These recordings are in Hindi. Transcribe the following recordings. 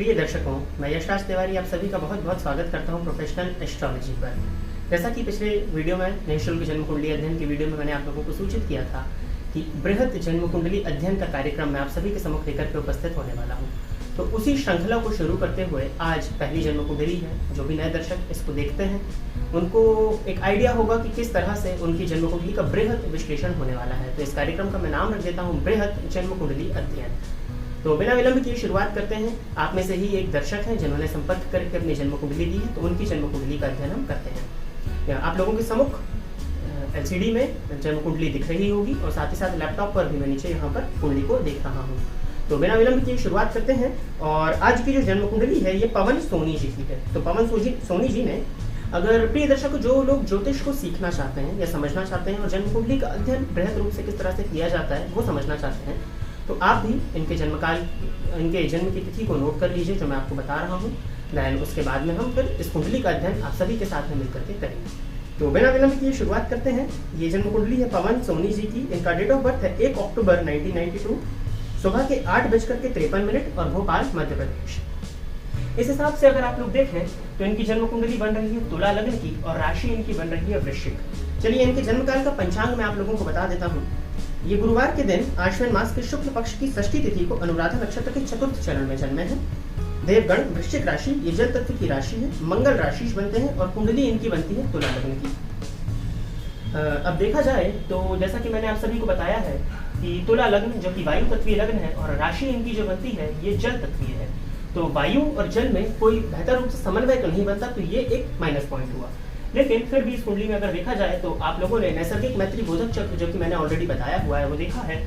प्रिय दर्शकों, मैं यशराज तिवारी आप सभी का बहुत बहुत स्वागत करता हूं प्रोफेशनल एस्ट्रोलॉजी पर। जैसा कि पिछले वीडियो में निःशुल्क जन्म कुंडली अध्ययन की वीडियो में मैंने आप लोगों को सूचित किया था कि बृहत जन्म कुंडली अध्ययन का कार्यक्रम मैं आप सभी के सम्मुख लेकर के उपस्थित होने वाला हूं। तो उसी श्रृंखला को शुरू करते हुए आज पहली जन्म कुंडली है। जो भी नए दर्शक इसको देखते हैं उनको एक आइडिया होगा कि किस तरह से उनकी जन्म कुंडली का बृहत विश्लेषण होने वाला है। तो इस कार्यक्रम का मैं नाम रख देता हूँ बृहत जन्म कुंडली अध्ययन। तो बिना विलंब किए शुरुआत करते हैं। आप में से ही एक दर्शक हैं जिन्होंने संपर्क करके अपनी जन्म कुंडली दी है, तो उनकी जन्म कुंडली का अध्ययन हम करते हैं। आप लोगों के सम्मुख LCD में जन्म कुंडली दिख रही होगी और साथ ही साथ लैपटॉप पर भी मैं नीचे यहाँ पर कुंडली को देख रहा हूँ। तो बिना विलंब किए शुरुआत करते हैं। और आज की जो जन्म कुंडली है ये पवन सोनी जी की है। तो पवन सोनी जी ने, अगर प्रिय दर्शक जो लोग ज्योतिष को सीखना चाहते हैं या समझना चाहते हैं और जन्म कुंडली का अध्ययन बृहद रूप से किस तरह से किया जाता है वो समझना चाहते हैं, तो आप भी इनके जन्म की तिथि को नोट कर लीजिए जो मैं आपको बता रहा हूँ। देन उसके बाद में हम फिर इस कुंडली का अध्ययन आप सभी के साथ में मिलकर के करेंगे। तो बिना विलंब किए शुरुआत करते हैं। ये जन्म कुंडली है पवन सोनी जी की। इनका डेट ऑफ बर्थ है 1 अक्टूबर 1992, सुबह के 8:53 और भोपाल मध्य प्रदेश। इस हिसाब से अगर आप लोग देखें तो इनकी जन्म कुंडली बन रही है तुला लग्न की और राशि इनकी बन रही है वृश्चिक। चलिए इनके जन्मकाल का पंचांग मैं आप लोगों को बता देता हूँ। ये गुरुवार के दिन आश्विन मास के शुक्ल पक्ष की षष्ठी तिथि को अनुराधा नक्षत्र के चतुर्थ चरण में जन्मे हैं। देवगण वृश्चिक राशि, ये जल तत्व की राशि है। मंगल राशि बनते हैं और कुंडली इनकी बनती है तुला लग्न की। अब देखा जाए तो जैसा कि मैंने आप सभी को बताया है कि तुला लग्न जो कि वायु तत्वीय लग्न है और राशि इनकी जो बनती है ये जल तत्वीय है। तो वायु और जल में कोई बेहतर रूप से समन्वय तो नहीं बनता, तो ये एक माइनस पॉइंट हुआ। लेकिन फिर भी इस कुंडली में अगर देखा जाए तो आप लोगों ने नैसर्गिक मैत्री बोधक चक्र जो कि मैंने ऑलरेडी बताया हुआ है वो देखा है।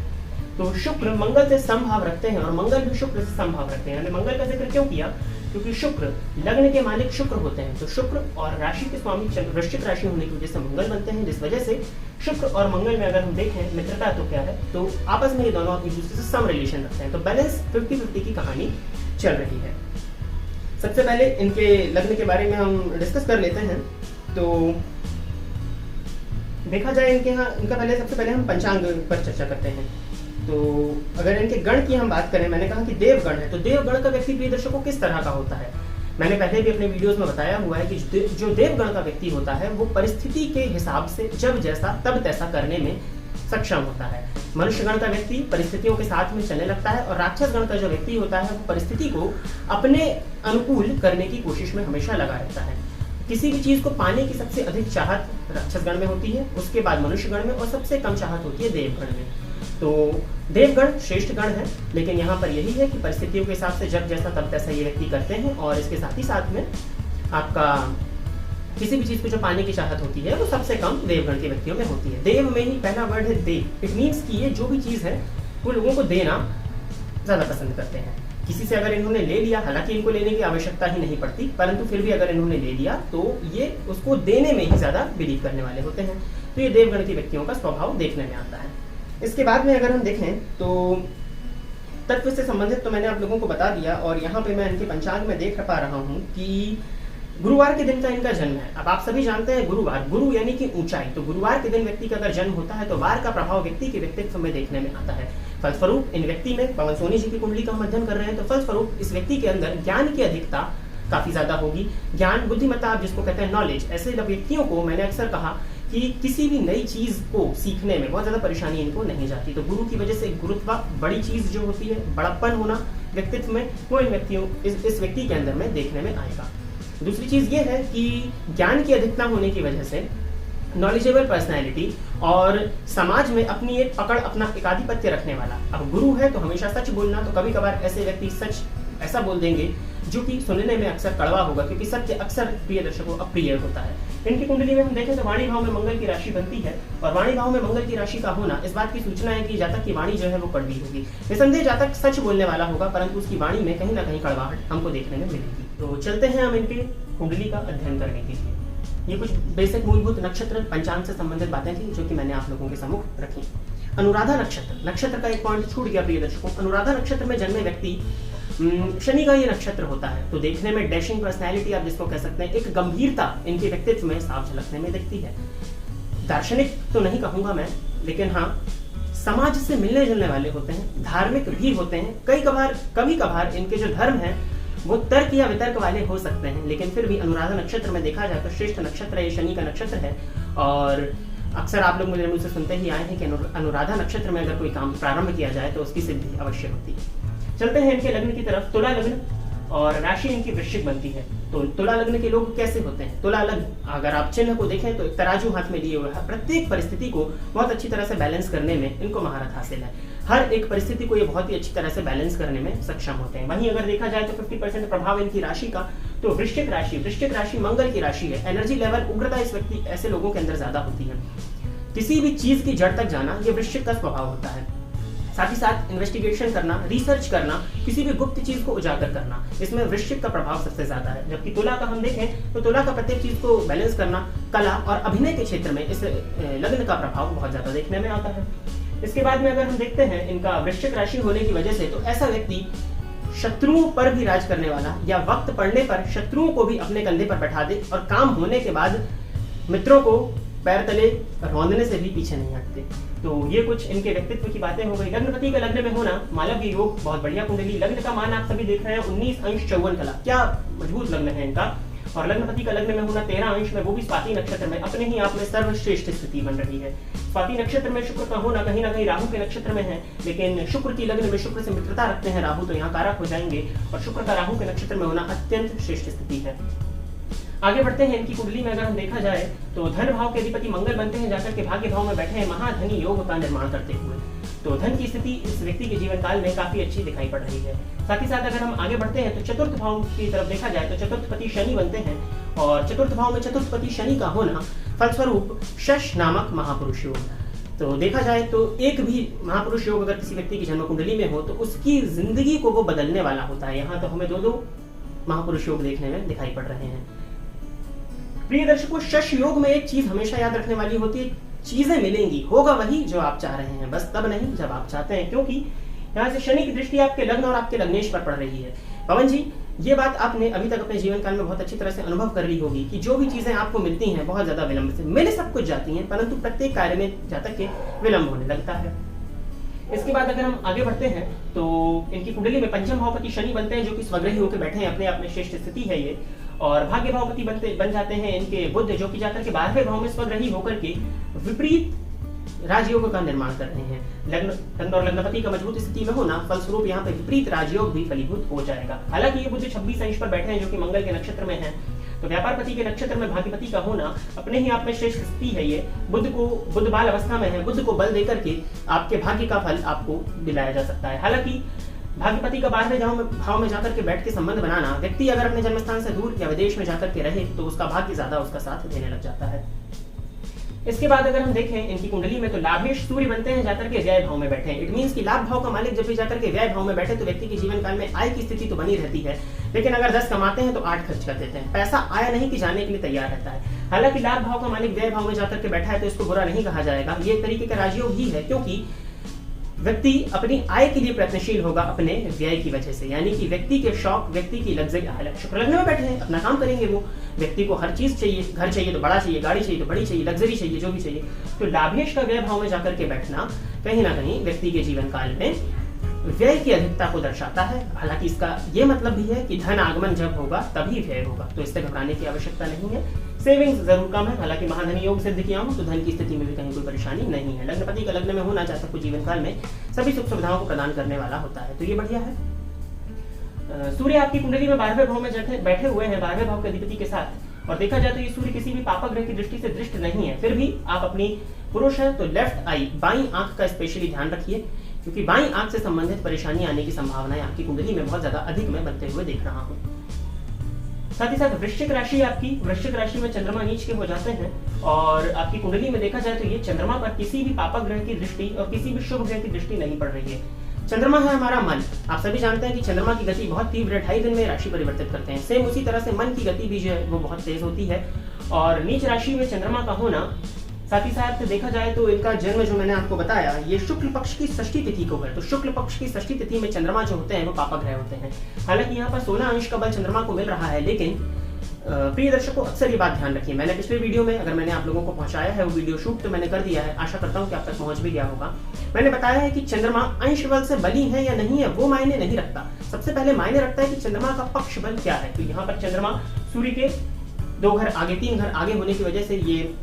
तो शुक्र मंगल से समभाव रखते हैं और मंगल भी शुक्र से समभाव रखते हैं। मैंने मंगल का जिक्र क्यों किया? क्योंकि शुक्र लग्न के मालिक शुक्र होते हैं। तो शुक्र और राशि के स्वामी वृश्चिक राशि होने की वजह से मंगल बनते हैं, जिस वजह से शुक्र और मंगल में अगर हम देखें मित्रता तो क्या है, तो आपस में ये दोनों एक दूसरे से सम रिलेशन रखते हैं। तो बैलेंस 50-50 की कहानी चल रही है। सबसे पहले इनके लग्न के बारे में हम डिस्कस कर लेते हैं। तो देखा जाए इनका सबसे पहले हम पंचांग पर चर्चा करते हैं। तो अगर इनके गण की हम बात करें, मैंने कहा कि देवगण है, तो देवगण का व्यक्ति प्रिय दर्शकों किस तरह का होता है? मैंने पहले भी अपने वीडियोस में बताया हुआ है कि जो देवगण का व्यक्ति होता है वो परिस्थिति के हिसाब से जब जैसा तब तैसा करने में सक्षम होता है। मनुष्य गण का व्यक्ति परिस्थितियों के साथ में चलने लगता है और राक्षस गण का जो व्यक्ति होता है वो परिस्थिति को अपने अनुकूल करने की कोशिश में हमेशा लगा रहता है। किसी भी चीज को पाने की सबसे अधिक चाहत राक्षस गण में होती है, उसके बाद मनुष्य गण में और सबसे कम चाहत होती है देवगण में। तो देवगण श्रेष्ठ गण है, लेकिन यहाँ पर यही है कि परिस्थितियों के हिसाब से जब जैसा तब तैसा ये व्यक्ति करते हैं। और इसके साथ ही साथ में आपका किसी भी चीज को जो पाने की चाहत होती है वो सबसे कम देवगण के व्यक्तियों में होती है। देव में ही पहला वर्ड है देव। इट मीन्स कि ये जो भी चीज है वो लोगों को देना ज्यादा पसंद करते हैं। किसी से अगर इन्होंने ले लिया, हालांकि इनको लेने की आवश्यकता ही नहीं पड़ती, परंतु फिर भी अगर इन्होंने ले लिया तो ये उसको देने में ही ज्यादा बिलीव करने वाले होते हैं। तो ये देवगण के व्यक्तियों का स्वभाव देखने में आता है। इसके बाद में अगर हम देखें तो तत्व से संबंधित तो मैंने आप लोगों को बता दिया। और यहाँ पे मैं इनके पंचांग में देख पा रहा हूँ कि गुरुवार के दिन का इनका जन्म है। अब आप सभी जानते हैं गुरुवार, गुरु यानी कि ऊंचाई। तो गुरुवार के दिन व्यक्ति का अगर जन्म होता है तो वार का प्रभाव व्यक्ति के व्यक्तित्व में देखने में आता है। फलस्वरूप इन व्यक्ति में, पवन सोनी जी की कुंडली का हम अध्ययन कर रहे हैं, तो फलस्वरूप इस व्यक्ति के अंदर ज्ञान की अधिकता काफी ज्यादा होगी। ज्ञान, बुद्धिमत्ता आप जिसको कहते हैं नॉलेज, ऐसे व्यक्तियों को मैंने अक्सर कहा कि किसी भी नई चीज को सीखने में बहुत ज्यादा परेशानी इनको नहीं जाती। तो गुरु की वजह से गुरुत्व, बड़ी चीज जो होती है, बड़प्पन होना व्यक्तित्व में, वो इन व्यक्तियों इस व्यक्ति के अंदर में देखने में आएगा। दूसरी चीज ये है कि ज्ञान की अधिकता होने की वजह से नॉलेजेबल पर्सनैलिटी और समाज में अपनी एक पकड़, अपना एक आधिपत्य रखने वाला। अब गुरु है तो हमेशा सच बोलना, तो कभी कभार ऐसे व्यक्ति सच ऐसा बोल देंगे जो कि सुनने में अक्सर कड़वा होगा, क्योंकि सत्य अक्सर प्रिय दर्शकों अप्रिय होता है। इनकी कुंडली में हम देखें तो वाणी भाव में मंगल की राशि बनती है और वाणी भाव में मंगल की राशि का होना इस बात की सूचना है कि जातक की वाणी जो है वो कड़वी होगी। निसंदेह जातक सच बोलने वाला होगा, परंतु उसकी वाणी में कहीं ना कहीं कड़वाहट हमको देखने में मिलेगी। तो चलते हैं हम इनके कुंडली का अध्ययन करने के लिए। ये कुछ बेसिक मूलभूत नक्षत्र पंचांग से संबंधित बातें थी जो कि मैंने आप लोगों के सम्मुख रखी। अनुराधा नक्षत्र का एक पॉइंट छूट गया प्रिय दर्शकों। अनुराधा नक्षत्र में जन्मे व्यक्ति, शनि का ये नक्षत्र होता है, तो देखने में डैशिंग पर्सनैलिटी आप जिसको कह सकते हैं, एक गंभीरता इनके व्यक्तित्व में साफ झलकने में दिखती है। दार्शनिक तो नहीं कहूंगा मैं, लेकिन हाँ समाज से मिलने जुलने वाले होते हैं, धार्मिक भी होते हैं। कभी कभार इनके जो धर्म है वो तर्क या वितर्क वाले हो सकते हैं, लेकिन फिर भी अनुराधा नक्षत्र में देखा जाए तो श्रेष्ठ नक्षत्र है, शनि का नक्षत्र है। और अक्सर आप लोग मुझसे सुनते ही आए हैं कि अनुराधा नक्षत्र में अगर कोई काम प्रारंभ किया जाए तो उसकी सिद्धि अवश्य होती है। चलते हैं इनके लग्न की तरफ। तुला लग्न और राशि इनकी वृश्चिक बनती है। तो तुला लग्न के लोग कैसे होते हैं? तुला लग्न, अगर आप चिन्ह को देखें तो एक तराजू हाथ में लिए हुए है। प्रत्येक परिस्थिति को बहुत अच्छी तरह से बैलेंस करने में इनको महारत हासिल है। हर एक परिस्थिति को ये बहुत ही अच्छी तरह से बैलेंस करने में सक्षम होते हैं। वहीं अगर देखा जाए तो 50% प्रभाव इनकी राशि का तो वृश्चिक राशि मंगल की राशि है। एनर्जी लेवल, उग्रता इस व्यक्ति ऐसे लोगों के अंदर ज्यादा होती है। किसी भी चीज की जड़ तक जाना ये वृश्चिक का स्वभाव होता है। साथ ही साथ इन्वेस्टिगेशन करना, रिसर्च करना, किसी भी गुप्त चीज को उजागर करना, इसमें वृश्चिक का प्रभाव सबसे ज्यादा है। जबकि तुला का हम देखें तो तुला का प्रत्येक चीज को बैलेंस करना, कला और अभिनय के क्षेत्र में इस लग्न का प्रभाव बहुत ज्यादा देखने में आता है। इसके बाद में अगर हम देखते हैं इनका वृश्चिक राशि होने की वजह से, तो ऐसा व्यक्ति शत्रुओं पर भी राज करने वाला, या वक्त पड़ने पर शत्रुओं को भी अपने कंधे पर बैठा दे और काम होने के बाद मित्रों को पैर तले रौंदने से भी पीछे नहीं हटते। तो ये कुछ इनके व्यक्तित्व की बातें हो गई। लग्नपति का लग्न में होना, मालव्य योग, बहुत बढ़िया कुंडली। लग्न का मान आप सभी देख रहे हैं 19 कला, क्या मजबूत लग्न है इनका। और लग्नपति का लग्न में होना 13 में, वो भी स्वाति नक्षत्र में, अपने ही आप में सर्वश्रेष्ठ स्थिति बन रही है। स्वाति नक्षत्र में शुक्र का होना कहीं ना कहीं राहु के नक्षत्र में है, लेकिन शुक्र की लग्न में शुक्र से मित्रता रखते हैं राहु, तो यहाँ कारक हो जाएंगे। और शुक्र का राहु के नक्षत्र में होना अत्यंत श्रेष्ठ स्थिति है। आगे बढ़ते हैं इनकी कुंडली में अगर हम देखा जाए तो धन भाव के अधिपति मंगल बनते हैं, जाकर के भाग्य भाव में बैठे हैं महाधनी योग का निर्माण करते हुए। तो धन की स्थिति इस व्यक्ति के जीवन काल में काफी अच्छी दिखाई पड़ रही है। साथ ही साथ अगर हम आगे बढ़ते हैं तो चतुर्थ भाव की तरफ देखा जाए तो चतुर्थपति शनि बनते हैं, और चतुर्थ भाव में चतुर्थपति शनि का होना फलस्वरूप शश नामक महापुरुष योग। तो देखा जाए तो एक भी महापुरुष योग अगर किसी व्यक्ति की जन्म कुंडली में हो तो उसकी जिंदगी को वो बदलने वाला होता है। यहाँ तो हमें दो महापुरुष योग देखने में दिखाई पड़ रहे हैं। प्रिय दर्शकों, शश योग में एक चीज हमेशा याद रखने वाली होती है, चीजें मिलेंगी, होगा वही जो आप चाह रहे हैं, बस तब नहीं जब आप चाहते हैं, क्योंकि यहाँ से शनि की दृष्टि आपके लग्न और आपके लग्नेश पर पड़ रही है। पवन जी, ये बात आपने अभी तक अपने जीवन काल में बहुत अच्छी तरह से अनुभव कर ली होगी कि जो भी चीजें आपको मिलती हैं बहुत ज्यादा विलंब से, मिल सब कुछ जाती हैं, परंतु प्रत्येक कार्य में जातक के विलंब होने लगता है। इसके बाद अगर हम आगे बढ़ते हैं तो इनकी कुंडली में पंचम भावपति शनि बनते हैं, जो कि स्वग्रही होकर बैठे हैं, अपने आप में श्रेष्ठ स्थिति है ये। और भाग्य भावपति बन जाते हैं इनके बुध, जो कि जाकर के 12वें भाव में स्वग्रही होकर के विपरीत राजयोग का निर्माण कर रहे हैं। लग्न और लग्नपति का मजबूत स्थिति में होना फलस्वरूप यहाँ पे विपरीत राजयोग भी फलीभूत हो जाएगा। हालांकि ये बुध 26 अंश पर बैठे हैं, जो कि मंगल के नक्षत्र में है। तो व्यापारपति के नक्षत्र में भाग्यपति का होना अपने ही आप में श्रेष्ठ स्थिति है। ये बुध बाल अवस्था में है, बुध को बल देकर के आपके भाग्य का फल आपको दिलाया जा सकता है। हालांकि भाग्यपति का 12वें भाव में जाकर के बैठ के संबंध बनाना, व्यक्ति अगर अपने जन्म स्थान से दूर या विदेश में जाकर के रहे तो उसका भाग्य ज्यादा उसका साथ देने लग जाता है। इसके बाद अगर हम देखें इनकी कुंडली में तो लाभेश सूर्य बनते हैं, जाकर के व्यय भाव में बैठे हैं। इट मींस कि लाभ भाव का मालिक जब भी जाकर के व्यय भाव में बैठे तो व्यक्ति के जीवन काल में आय की स्थिति तो बनी रहती है, लेकिन अगर 10 कमाते हैं तो 8 खर्च कर देते हैं। पैसा आया नहीं कि जाने के लिए तैयार रहता है। हालांकि लाभ भाव का मालिक व्यय भाव में जाकर के बैठा है तो इसको बुरा नहीं कहा जाएगा, ये एक तरीके का राजयोग ही है, क्योंकि व्यक्ति अपनी आय के लिए प्रयत्नशील होगा अपने व्यय की वजह से। यानी कि व्यक्ति के शौक, व्यक्ति की लग्जरी, शुक्र लग्न में बैठे हैं, अपना काम करेंगे वो। व्यक्ति को हर चीज चाहिए, घर चाहिए तो बड़ा चाहिए, गाड़ी चाहिए तो बड़ी चाहिए, लग्जरी चाहिए, जो भी चाहिए। तो लाभेश का व्यय भाव में जाकर के बैठना कहीं ना कहीं व्यक्ति के जीवन काल में व्यय की अधिकता को दर्शाता है। हालांकि इसका ये मतलब भी है कि धन आगमन जब होगा तभी व्यय होगा, तो इससे घबराने की आवश्यकता नहीं है। सेविंग्स जरूर कम है, हालांकि महाधनी योग सिद्ध किया हूं तो धन की स्थिति में भी कहीं कोई परेशानी नहीं है। लग्नपति का लग्न में होना जातक को जीवन काल में सभी सुख सुविधाओं को प्रदान करने वाला होता है, तो ये बढ़िया है। सूर्य आपकी कुंडली में 12वें भाव में बैठे हुए हैं, 12वें भाव के अधिपति के साथ। और देखा जाए तो ये सूर्य किसी भी पापक ग्रह की दृष्टि से दृष्ट नहीं है, फिर भी आप अपनी पुरुष है तो लेफ्ट आई, बाई आंख का स्पेशली ध्यान रखिए, क्योंकि बाई आंख से संबंधित परेशानी आने की संभावनाएं आपकी कुंडली में बहुत ज्यादा अधिक मैं बनते हुए देख रहा हूं। साथ ही साथ वृश्चिक राशि आपकी, वृश्चिक राशि में चंद्रमा नीच के हो जाते हैं, और आपकी कुंडली में देखा जाए तो ये चंद्रमा पर किसी भी पापक ग्रह की दृष्टि और किसी भी शुभ ग्रह की दृष्टि नहीं पड़ रही है। चंद्रमा है हमारा मन। आप सभी जानते हैं कि चंद्रमा की गति बहुत तीव्र है, 2.5 दिन में राशि परिवर्तित करते हैं। सेम उसी तरह से मन की गति भी जो है वो बहुत तेज होती है। और नीच राशि में चंद्रमा का होना, साथ ही साथ देखा जाए तो इनका जन्म जो मैंने आपको बताया ये शुक्ल पक्ष की षष्ठी तिथि को है, तो शुक्ल पक्ष की षष्ठी तिथि में चंद्रमा जो होते हैं वो पापक ग्रह होते हैं। हालांकि यहाँ पर 16 अंश का बल चंद्रमा को मिल रहा है, लेकिन प्रिय दर्शकों, अक्सर ये बात ध्यान रखिए, मैंने पिछले वीडियो में, अगर मैंने आप लोगों को पहुंचाया है वो वीडियो शूट, तो मैंने कर दिया है, आशा करता हूं कि आप तक पहुंच भी गया होगा। मैंने बताया है कि चंद्रमा अंश बल से बली है या नहीं है वो मायने नहीं रखता। सबसे पहले मायने रखता है कि चंद्रमा का पक्ष बल क्या है। तो यहाँ पर चंद्रमा सूर्य के 2 घर आगे 3 घर आगे होने की वजह से ये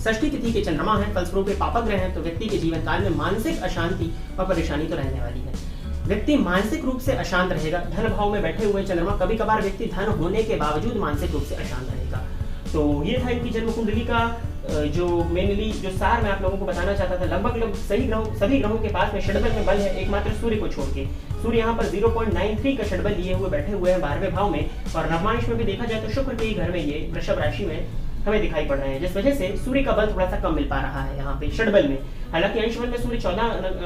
षष्ठी तिथि के चंद्रमा है, फलस्वरूप पापक ग्रह है, तो व्यक्ति के जीवन काल में मानसिक अशांति और परेशानी तो रहने वाली है। व्यक्ति मानसिक रूप से अशांत रहेगा। धन भाव में बैठे हुए चंद्रमा, कभी कभार व्यक्ति धन होने के बावजूद मानसिक रूप से अशांत रहेगा। तो ये था इनकी जन्म कुंडली का जो मेनली जो सार मैं आप लोगों को बताना चाहता था। लगभग सभी ग्रहों के पास में षड्बल में बल है, एकमात्र सूर्य को छोड़ के। सूर्य यहाँ पर 0.93 का षड्बल लिए हुए बैठे हुए हैं 12वें भाव में, और नवमांश में भी देखा जाए तो शुक्र के ही घर में ये वृषभ राशि में हमें दिखाई पड़ रहे हैं, जिस वजह से सूर्य का बल थोड़ा सा कम मिल पा रहा है यहाँ पे षड्बल में। हालांकि अंश बल में सूर्य 14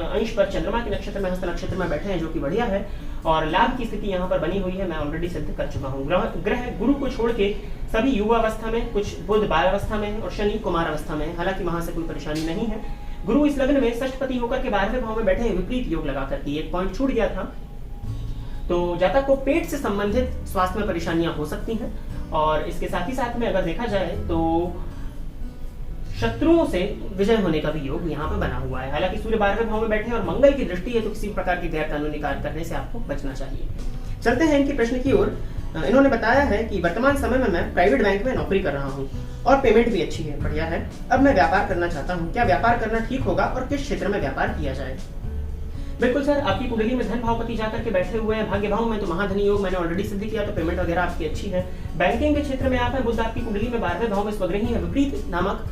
अंश पर चंद्रमा के नक्षत्र में, हस्त नक्षत्र में बैठे हैं, जो कि बढ़िया है, और लाभ की स्थिति यहाँ पर बनी हुई है, मैं ऑलरेडी सिद्ध कर चुका हूँ। ग्रह गुरु को छोड़ के सभी युवा अवस्था में, कुछ बुध बाल अवस्था में और शनि कुमार अवस्था में, हालांकि वहां से कोई परेशानी नहीं है। गुरु इस लग्न में षष्ठपति होकर के 12वें भाव में बैठे हैं, विपरीत योग लगा करके। एक पॉइंट छूट गया था, तो जातक को पेट से संबंधित स्वास्थ्य में परेशानियां हो सकती हैं, और इसके साथ ही साथ में अगर देखा जाए तो शत्रुओं से विजय होने का भी योग यहाँ पे बना हुआ है। हालांकि सूर्य 12वें भाव में बैठे हैं और मंगल की दृष्टि है, तो किसी प्रकार की गैर कानूनी कार्य करने से आपको बचना चाहिए। चलते हैं इनके प्रश्न की ओर। इन्होंने बताया है कि वर्तमान समय में मैं प्राइवेट बैंक में नौकरी कर रहा हूँ और पेमेंट भी अच्छी है, बढ़िया है। अब मैं व्यापार करना चाहता हूँ, क्या व्यापार करना ठीक होगा और किस क्षेत्र में व्यापार किया जाए? बिल्कुल सर, आपकी कुंडली में धन भावपति जाकर के बैठे हुए हैं भाग्य भाव में, तो महाधनी योग मैंने ऑलरेडी सिद्ध किया, तो पेमेंट वगैरह आपकी अच्छी है। बैंकिंग के क्षेत्र में आप है, बुध आपकी कुंडली में 12वें भाव में स्वग्रही है, विपरीत नामक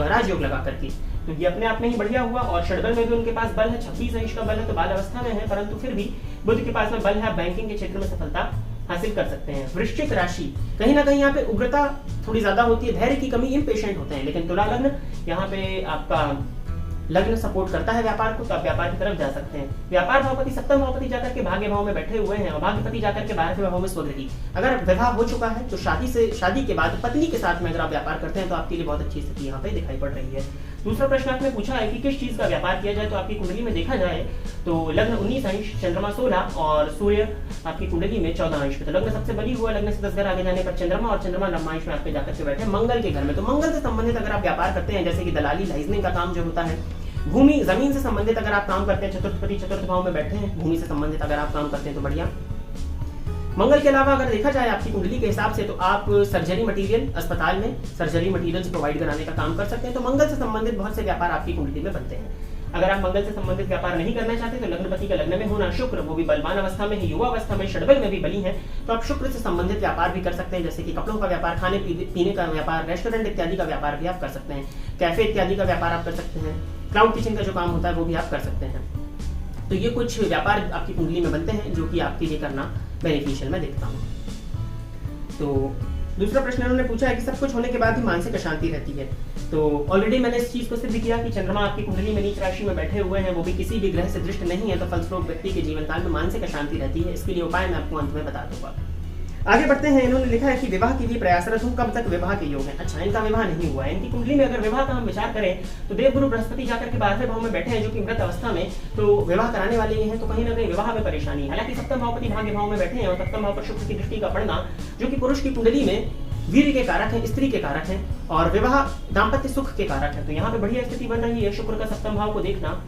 राजयोग लगा करके, तो ये अपने आप में ही बढ़िया हुआ। और षड्बल में भी उनके पास बल है, 26 अंश का बल है, तो बाल अवस्था में है, परंतु फिर भी बुध के पास में बल है, बैंकिंग के क्षेत्र में सफलता हासिल कर सकते हैं। वृश्चिक राशि, कहीं ना कहीं यहाँ पे उग्रता थोड़ी ज्यादा होती है, धैर्य की कमी, इम्पेशेंट होते हैं, लेकिन तुला लग्न यहाँ पे आपका लग्न सपोर्ट करता है व्यापार को, तो आप व्यापार की तरफ जा सकते हैं। व्यापार भावपति सप्तम भावपति जाकर के भाग्य भाव में बैठे हुए हैं, और भाग्यपति जाकर के 12वें भाव में स्वग्रही। अगर विवाह हो चुका है तो शादी के बाद पत्नी के साथ में अगर आप व्यापार करते हैं तो आपके लिए बहुत अच्छी स्थिति यहाँ पे दिखाई पड़ रही है। दूसरा प्रश्न आपने पूछा है कि किस चीज का व्यापार किया जाए, तो आपकी कुंडली में देखा जाए तो लग्न 19 अंश, चंद्रमा 16 और सूर्य आपकी कुंडली में 14 अंश पे, तो लग्न सबसे बड़ी हुआ। लग्न से 10 घर आगे जाने पर चंद्रमा, और चंद्रमा नवमांश में आपके जाकर के बैठे मंगल के घर में, तो मंगल से संबंधित अगर आप व्यापार करते हैं, जैसे कि दलाली लाइजनिंग का काम जो होता है, भूमि जमीन से संबंधित अगर आप काम करते हैं, चतुर्थपति चतुर्थ भाव में बैठे हैं, भूमि से संबंधित अगर आप काम करते हैं तो बढ़िया। मंगल के अलावा अगर देखा जाए आपकी कुंडली के हिसाब से, तो आप सर्जरी मटेरियल, अस्पताल में सर्जरी मटेरियल्स प्रोवाइड कराने का काम कर सकते हैं, तो मंगल से संबंधित बहुत से व्यापार आपकी कुंडली में बनते हैं। अगर आप मंगल से संबंधित व्यापार नहीं करना चाहते, तो लग्नपति का लग्न में होना शुक्र, वो भी बलवान अवस्था में है, युवा अवस्था में, षड्बल में भी बली है, तो आप शुक्र से संबंधित व्यापार भी कर सकते हैं, जैसे कि कपड़ों का व्यापार, खाने पीने का व्यापार, रेस्टोरेंट इत्यादि का व्यापार भी आप कर सकते हैं, कैफे इत्यादि का व्यापार आप कर सकते हैं, क्लाउड किचन का जो काम होता है वो भी आप कर सकते हैं। तो ये कुछ व्यापार आपकी कुंडली में बनते हैं जो कि आपके लिए करना बेनिफिशियल मैं देखता हूँ। तो दूसरा प्रश्न उन्होंने पूछा है कि सब कुछ होने के बाद ही मानसिक अशांति रहती है, तो ऑलरेडी मैंने इस चीज को सिद्ध किया कि चंद्रमा आपकी कुंडली में नीच राशि में बैठे हुए हैं, वो भी किसी भी ग्रह से दृष्ट नहीं है, तो फलस्वरूप व्यक्ति के जीवन काल में मानसिक अशांति रहती है। इसके लिए उपाय मैं आपको अंत में बता दूंगा। आगे बढ़ते हैं। इन्होंने लिखा है कि विवाह के लिए प्रयासरत हूँ, कब तक विवाह के योग है? अच्छा, इनका विवाह नहीं हुआ है। इनकी कुंडली में अगर विवाह का हम विचार करें तो देवगुरु बृहस्पति जाकर के 12वें भाव में बैठे हैं, जो कि मृत अवस्था में, तो विवाह कराने वाले हैं, तो कहीं ना कहीं विवाह में परेशानी है। हालांकि सप्तम भावपति भाग्य भाव में बैठे हैं, और सप्तम भाव पर शुक्र की दृष्टि का पड़ना, जो कि पुरुष की कुंडली में वीर के कारक है, स्त्री के कारक है, और विवाह दाम्पत्य सुख के कारक है, तो यहाँ पे बढ़िया स्थिति बन रही है। शुक्र का सप्तम भाव को देखना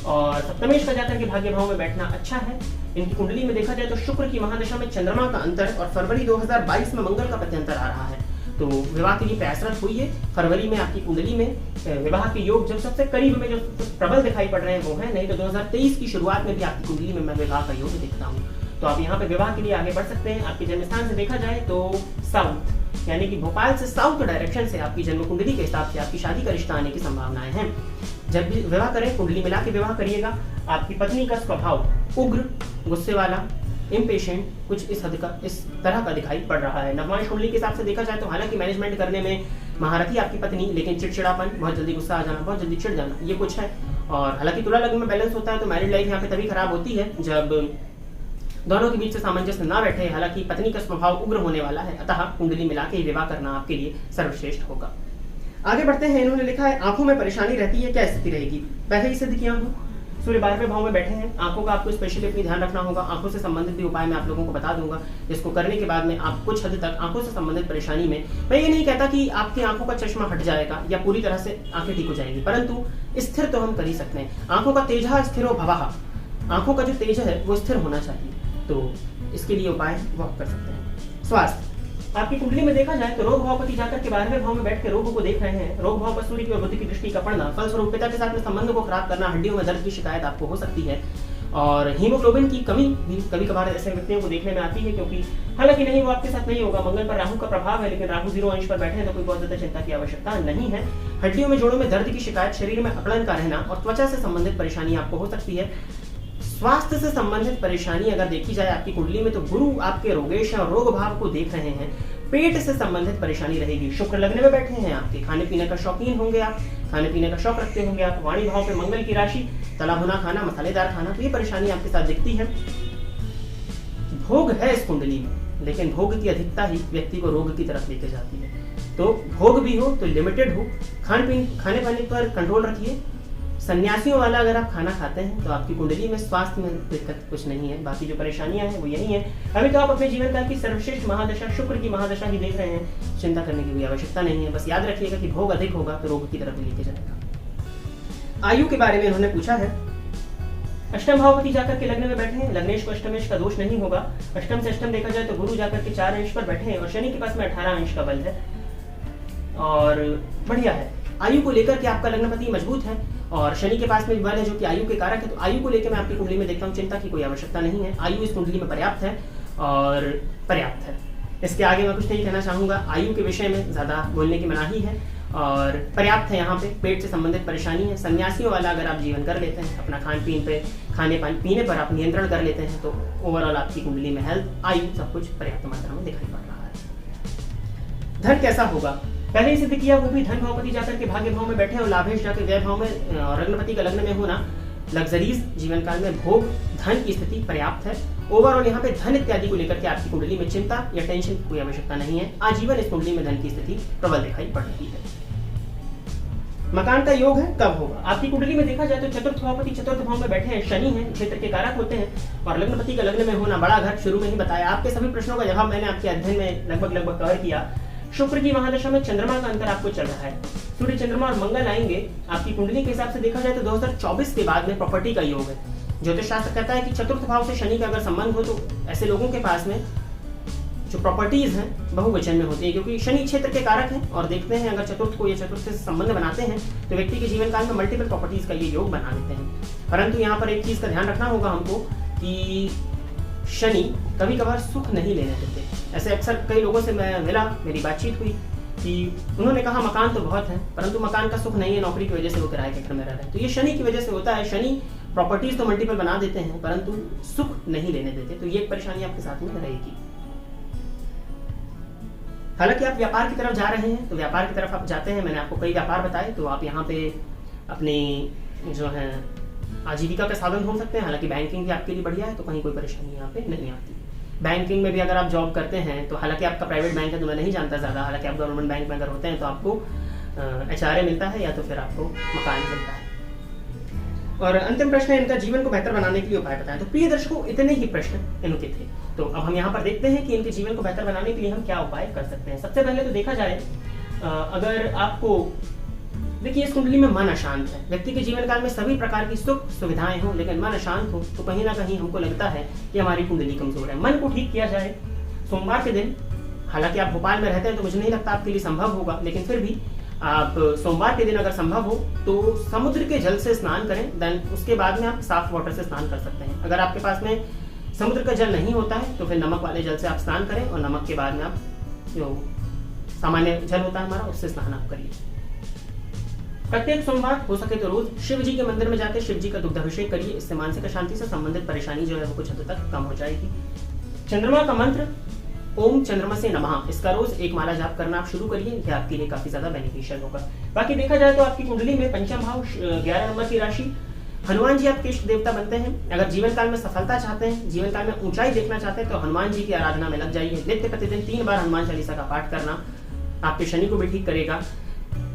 और सप्तमेश का जाकर के भाग्य भाव में बैठना अच्छा है। इनकी कुंडली में देखा जाए तो शुक्र की महादशा में चंद्रमा का अंतर, और फरवरी 2022 में मंगल का प्रत्यंतर आ रहा है, तो विवाह के लिए प्रयासरत हुई है। फरवरी में आपकी कुंडली में विवाह के योग जब सबसे करीब में जो प्रबल दिखाई पड़ रहे हैं वो है, नहीं तो 2023 की शुरुआत में भी आपकी कुंडली में मैं विवाह का योग देखता हूँ, तो आप यहाँ पे विवाह के लिए आगे बढ़ सकते हैं। आपके जन्म स्थान से देखा जाए तो साउथ, यानी कि भोपाल से साउथ डायरेक्शन से आपकी जन्म कुंडली के हिसाब से आपकी शादी का रिश्ता आने की संभावनाएं हैं। जब भी विवाह करें कुंडली मिला के विवाह करिएगा। आपकी पत्नी का स्वभाव उग्र, गुस्से वाला, इम्पेशेंट, कुछ इस तरह का दिखाई पड़ रहा है। नवमांश कुंडली के हिसाब से देखा जाए तो हालांकि मैनेजमेंट करने में महारथी आपकी पत्नी, लेकिन चिड़चिड़ापन, बहुत जल्दी गुस्सा आ जाना, बहुत जल्दी चिढ़ जाना, ये कुछ है। और हालांकि तुला लग्न में बैलेंस होता है, तो मैरिड लाइफ यहाँ पे तभी खराब होती है जब दोनों के बीच से सामंजस्य ना बैठे। हालांकि पत्नी का स्वभाव उग्र होने वाला है, अतः कुंडली मिला के विवाह करना आपके लिए सर्वश्रेष्ठ होगा। आगे बढ़ते हैं। इन्होंने लिखा है आंखों में परेशानी रहती है, क्या स्थिति रहेगी? पहले ही सिद्ध किया हूँ। सूर्य 12वें भाव में बैठे हैं, आंखों का आपको स्पेशली अपनी ध्यान रखना होगा। आंखों से संबंधित भी उपाय मैं आप लोगों को बता दूंगा, जिसको करने के बाद में आप कुछ हद तक आंखों से संबंधित परेशानी में, मैं ये नहीं कहता कि आपकी आंखों का चश्मा हट जाएगा या पूरी तरह से आंखें ठीक हो जाएंगी, परंतु स्थिर तो हम कर ही सकते हैं। आंखों का तेजा स्थिरो भवः, आंखों का जो तेज है वो स्थिर होना चाहिए, तो इसके लिए उपाय वो आप कर सकते हैं। स्वास्थ्य, आपकी कुंडली में देखा जाए तो रोग भावपति जाकर के 12वें भाव में बैठ के रोगों को देख रहे हैं। रोग भाव पर सूर्य की और बुध की दृष्टि का पड़ना, फलस्वरूप पिता के साथ में संबंध को खराब करना, हड्डियों में दर्द की शिकायत आपको हो सकती है, और हीमोग्लोबिन की कमी भी कभी कभार ऐसे व्यक्तियों को देखने में आती है, क्योंकि हालांकि नहीं वो आपके साथ नहीं होगा, मंगल पर राहु का प्रभाव है, लेकिन राहु 0 अंश पर बैठे हैं तो कोई बहुत ज्यादा चिंता की आवश्यकता नहीं है। हड्डियों में जोड़ों में दर्द की शिकायत, शरीर में अकड़न का रहना और त्वचा से संबंधित परेशानी आपको हो सकती है। स्वास्थ्य से संबंधित परेशानी अगर देखी जाए आपकी कुंडली में तो गुरु आपके रोगेश और रोग भाव को देख रहे हैं, पेट से संबंधित परेशानी रहेगी। शुक्र लग्न में बैठे हैं आपके, खाने पीने का शौकीन होंगे आप, खाने पीने का शौक रखते होंगे आप। वाणी भाव पे मंगल की राशि, तला भुना खाना, मसालेदार खाना, तो ये परेशानी आपके साथ दिखती है। भोग है इस कुंडली में, लेकिन भोग की अधिकता ही व्यक्ति को रोग की तरफ लेके जाती है। तो भोग भी हो तो लिमिटेड हो, खाने पाने पर कंट्रोल रखिए। सन्यासियों वाला अगर आप खाना खाते हैं तो आपकी कुंडली में स्वास्थ्य में दिक्कत कुछ नहीं है, बाकी जो परेशानियां हैं वो यही है। अभी तो आप अपने जीवन काल की सर्वश्रेष्ठ महादशा शुक्र की महादशा ही देख रहे हैं, चिंता करने की कोई आवश्यकता नहीं है। बस याद रखिएगा कि भोग अधिक होगा तो रोग की तरफ लेके जाएगा। आयु के बारे में इन्होंने पूछा है। अष्टम भावपति जाकर के लग्न में बैठे हैं, लग्नेश को अष्टमेश का दोष नहीं होगा। अष्टम से अष्टम देखा जाए तो गुरु जाकर के 4 अंश पर बैठे हैं और शनि के पास में 18 अंश का बल है और बढ़िया है। आयु को लेकर के आपका लग्नपति मजबूत है और शनि के पास में बल है जो कि आयु के कारक है, तो आयु को लेकर मैं आपकी कुंडली में देखता हूँ चिंता की कोई आवश्यकता नहीं है। आयु इस कुंडली में पर्याप्त है और पर्याप्त है, इसके आगे मैं कुछ नहीं कहना चाहूंगा। आयु के विषय में ज्यादा बोलने की मनाही है और पर्याप्त है। यहाँ पे पेट से संबंधित परेशानी है। सन्यासियों वाला अगर आप जीवन कर लेते हैं, अपना खान पीन पे, खाने पीने पर आप नियंत्रण कर लेते हैं, तो ओवरऑल आपकी कुंडली में हेल्थ, आयु सब कुछ पर्याप्त मात्रा में दिखाई पड़ रहा है। धन कैसा होगा, पहले ही सिद्ध किया, वो भी धन भावपति जाकर के भाग्य भाव में बैठे और लाभेश जाकर व्यय भाव में और लग्नपति का लग्न में होना, लग्जरीज जीवन काल में भोग, धन की स्थिति पर्याप्त है। ओवरऑल यहाँ पे धन इत्यादि को लेकर के आपकी कुंडली में चिंता या टेंशन की कोई आवश्यकता नहीं है। आजीवन इस कुंडली में धन की स्थिति प्रबल दिखाई पड़ रही है। मकान का योग है, कब होगा, आपकी कुंडली में देखा जाए तो चतुर्थ भावपति चतुर्थ भाव में बैठे हैं, शनि है, क्षेत्र के कारक होते हैं और लग्नपति का लग्न में होना, बड़ा घर, शुरू में ही बताया। आपके सभी प्रश्नों का जवाब मैंने आपके अध्ययन में लगभग कवर किया। शुक्र की महादशा में चंद्रमा का अंतर आपको चल रहा है, सूर्य चंद्रमा और मंगल आएंगे। आपकी कुंडली के हिसाब से देखा जाए तो 2024 के बाद में प्रॉपर्टी का योग है। ज्योतिष शास्त्र कहता है कि चतुर्थ भाव से शनि का अगर संबंध हो तो ऐसे लोगों के पास में जो प्रॉपर्टीज हैं बहुवचन में होती है, क्योंकि शनि क्षेत्र के कारक हैं और देखते हैं अगर चतुर्थ को या चतुर्थ से संबंध बनाते हैं तो व्यक्ति के जीवन काल में मल्टीपल प्रॉपर्टीज का ये योग बना देते हैं। परंतु यहाँ पर एक चीज का ध्यान रखना होगा हमको कि शनि कभी कभार सुख नहीं लेने देते। ऐसे अक्सर कई लोगों से मैं मिला, मेरी बातचीत हुई कि उन्होंने कहा मकान तो बहुत है परंतु मकान का सुख नहीं है, नौकरी की वजह से वो किराए के घर में रह रहे हैं। तो ये शनि की वजह से होता है। शनि प्रॉपर्टीज तो मल्टीपल बना देते हैं परंतु सुख नहीं लेने देते, तो ये एक परेशानी आपके साथ में रहेगी। हालांकि आप व्यापार की तरफ जा रहे हैं तो व्यापार की तरफ आप जाते हैं, मैंने आपको कई व्यापार बताए, तो आप यहाँ पे अपनी जो है आजीविका का साधन ढूंढ सकते हैं। हालांकि बैंकिंग भी आपके लिए बढ़िया है, तो कहीं कोई परेशानी यहाँ पे नहीं आती। बैंकिंग में भी अगर आप जॉब करते हैं तो हालांकि आपका प्राइवेट बैंक है तो मैं नहीं जानता ज्यादा, हालांकि आप गवर्नमेंट बैंक में अगर होते हैं तो आपको HRA मिलता है या तो फिर आपको मकान मिलता है। और अंतिम प्रश्न है इनका, जीवन को बेहतर बनाने के लिए उपाय बताएं। तो प्रिय दर्शकों, इतने ही प्रश्न इनके थे, तो अब हम यहाँ पर देखते हैं कि इनके जीवन को बेहतर बनाने के लिए हम क्या उपाय कर सकते हैं। सबसे पहले तो देखा जाए अगर आपको देखिए इस कुंडली में मन अशांत है, व्यक्ति के जीवन काल में सभी प्रकार की सुख सुविधाएं हो लेकिन मन अशांत हो तो कहीं ना कहीं हमको लगता है कि हमारी कुंडली कमजोर है। मन को ठीक किया जाए सोमवार के दिन, हालांकि आप भोपाल में रहते हैं तो मुझे नहीं लगता आपके लिए संभव होगा, लेकिन फिर भी आप सोमवार के दिन अगर संभव हो तो समुद्र के जल से स्नान करें, देन उसके बाद में आप साफ वाटर से स्नान कर सकते हैं। अगर आपके पास में समुद्र का जल नहीं होता है तो फिर नमक वाले जल से आप स्नान करें और नमक के बाद में आप जो सामान्य जल होता है हमारा उससे स्नान आप करिए। प्रत्येक सोमवार हो सके तो रोज शिव जी के मंदिर में जाकर शिव जी का दुग्धाभिषेक करिए, इससे मानसिक अशांति से संबंधित परेशानी जो है वो कुछ हद तक कम हो जाएगी। चंद्रमा का मंत्र ओम चंद्रमा से नमः, इसका रोज एक माला जाप करना आप शुरू करिए, यह आपके लिए काफी ज्यादा बेनिफिशियल होगा। बाकी देखा जाए तो आपकी कुंडली में पंचम भाव 11 नंबर की राशि, हनुमान जी आपके इष्ट देवता बनते हैं। अगर जीवन काल में सफलता चाहते हैं, जीवन काल में ऊंचाई देखना चाहते हैं तो हनुमान जी की आराधना में लग जाइए। नित्य प्रतिदिन 3 बार हनुमान चालीसा का पाठ करना आपके शनि को भी ठीक करेगा।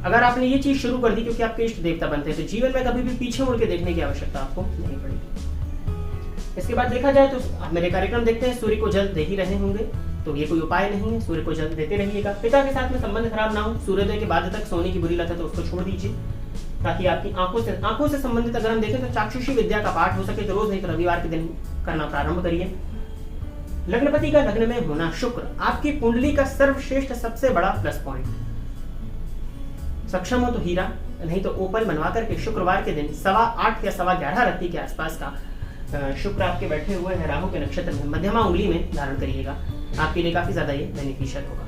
अगर आपने ये चीज शुरू कर दी क्योंकि आपके इष्ट देवता बनते हैं, तो जीवन में कभी भी पीछे मुड़ के देखने की आवश्यकता आपको नहीं पड़ेगी। इसके बाद देखा जाए तो मेरे कार्यक्रम देखते हैं, सूर्य को जल दे ही रहे होंगे, तो ये कोई उपाय नहीं है, सूर्य को जल देते रहिएगा। पिता के साथ में संबंध खराब ना हो, सूर्योदय के बाद तक सोने की बुरी लत है तो उसको छोड़ दीजिए, ताकि आपकी आंखों से संबंधित अगर हम देखें तो चाक्षुषी विद्या का पाठ हो सके तो रोज नहीं तो रविवार के दिन करना प्रारंभ करिए। लग्नपति का लग्न में होना शुक्र आपकी कुंडली का सर्वश्रेष्ठ सबसे बड़ा प्लस पॉइंट। सक्षम हो तो हीरा, नहीं तो ओपल बनवा करके शुक्रवार के दिन 8:15 या 11:15 रात्रि के आसपास का शुक्र आपके बैठे हुए हैं राहु के नक्षत्र में मध्यमा उंगली में धारण करिएगा, आपके लिए काफी ज्यादा ये बेनिफिशियल होगा।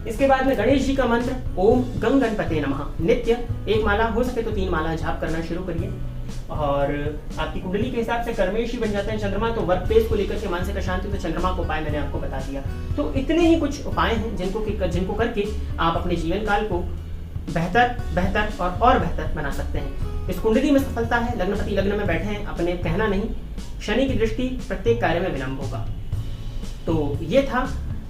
इसके बाद में गणेश जी का मंत्र ओम गंग गणपते नमः नित्य 1 माला, हो सके तो 3 माला जाप करना शुरू करिए। और आपकी कुंडली के हिसाब से कर्मेश बन जाते हैं चंद्रमा, तो वर्क प्लेस को लेकर के मानसिक अशांति, तो चंद्रमा को उपाय मैंने आपको बता दिया। तो इतने ही कुछ उपाय हैं जिनको करके आप अपने जीवन काल को बेहतर और बेहतर बना सकते हैं। इस कुंडली में सफलता है, लग्नपति लग्न में बैठे हैं, अपने कहना नहीं, शनि की दृष्टि प्रत्येक कार्य में विलंब होगा। तो ये था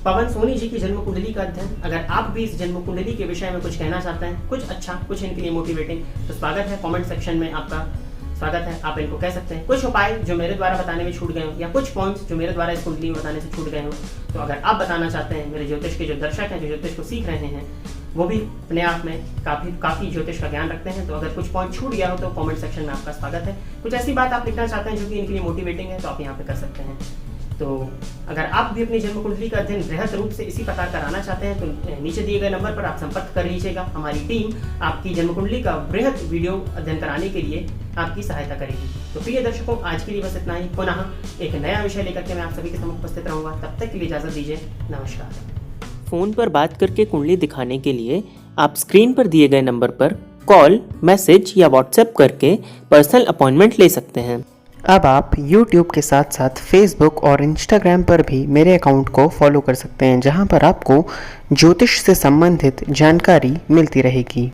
पवन सोनी जी की जन्म कुंडली का अध्ययन। अगर आप भी इस जन्म कुंडली के विषय में कुछ कहना चाहते हैं, कुछ अच्छा, कुछ इनके लिए मोटिवेटिंग, तो स्वागत है, कमेंट सेक्शन में आपका स्वागत है, आप इनको कह सकते हैं। कुछ उपाय जो मेरे द्वारा बताने में छूट गए हो या कुछ पॉइंट्स जो मेरे द्वारा इस कुंडली में बताने से छूट गए हो, तो अगर आप बताना चाहते हैं, मेरे ज्योतिष के जो दर्शक हैं, जो ज्योतिष को सीख रहे हैं, वो भी अपने आप में काफी ज्योतिष का ज्ञान रखते हैं, तो अगर कुछ पॉइंट छूट गया हो तो कमेंट सेक्शन में आपका स्वागत है। कुछ ऐसी बात आप लिखना चाहते हैं जो कि इनके लिए मोटिवेटिंग है, तो आप यहाँ पे कर सकते हैं। तो अगर आप भी अपनी जन्म कुंडली का अध्ययन बृहद रूप से इसी प्रकार कराना चाहते हैं, तो नीचे दिए गए नंबर पर आप संपर्क कर लीजिएगा। हमारी टीम आपकी जन्म कुंडली का बृहद वीडियो अध्ययन कराने के लिए आपकी सहायता करेगी। तो प्रिय दर्शकों, आज के लिए बस इतना ही। पुनः एक नया विषय लेकर के मैं आप सभी के सम्मुख उपस्थित रहूंगा। तब तक के लिए इजाजत दीजिए, नमस्कार। फ़ोन पर बात करके कुंडली दिखाने के लिए आप स्क्रीन पर दिए गए नंबर पर कॉल, मैसेज या व्हाट्सएप करके पर्सनल अपॉइंटमेंट ले सकते हैं। अब आप YouTube के साथ साथ Facebook और Instagram पर भी मेरे अकाउंट को फॉलो कर सकते हैं, जहां पर आपको ज्योतिष से संबंधित जानकारी मिलती रहेगी।